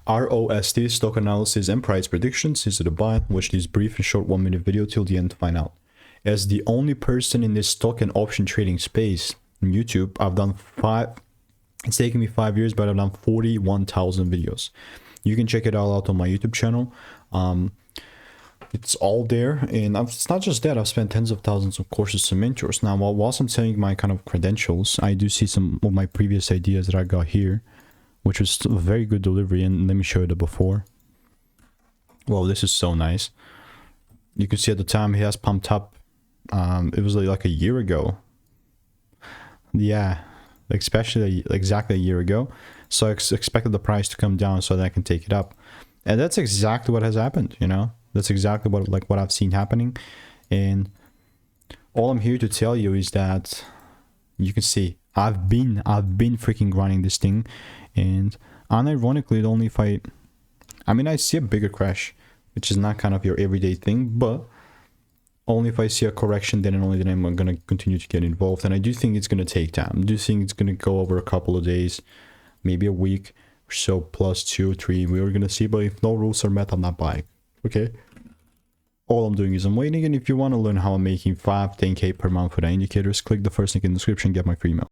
ROST Stock Analysis and Price Predictions. Is it a buy? Watch this brief and short 1-minute video till the end to find out. As the only person in this stock and option trading space on YouTube, I've done it's taken me 5 years, but I've done 41,000 videos. You can check it all out on my YouTube channel. It's all there, and it's not just that. I've spent tens of thousands of courses and mentors. Now, whilst I'm telling my kind of credentials, I do see some of my previous ideas that I got here, which was a very good delivery. And let me show you the before. Well, this is so nice. You can see at the time he has pumped up. It was like a year ago. Yeah, especially exactly a year ago. So I expected the price to come down so that I can take it up, and that's exactly what has happened. You know, that's exactly what I've seen happening. And all I'm here to tell you is that you can see I've been freaking grinding this thing, and unironically, only if I see a bigger crash, which is not kind of your everyday thing, but only if I see a correction, then and only then I'm going to continue to get involved. And I do think it's going to take time. I do think it's going to go over a couple of days, maybe a week or so, plus 2 or 3. We're going to see, but if no rules are met, I'm not buying. Okay? All I'm doing is I'm waiting, and if you want to learn how I'm making 5-10K per month for the indicators, click the first link in the description, get my free email.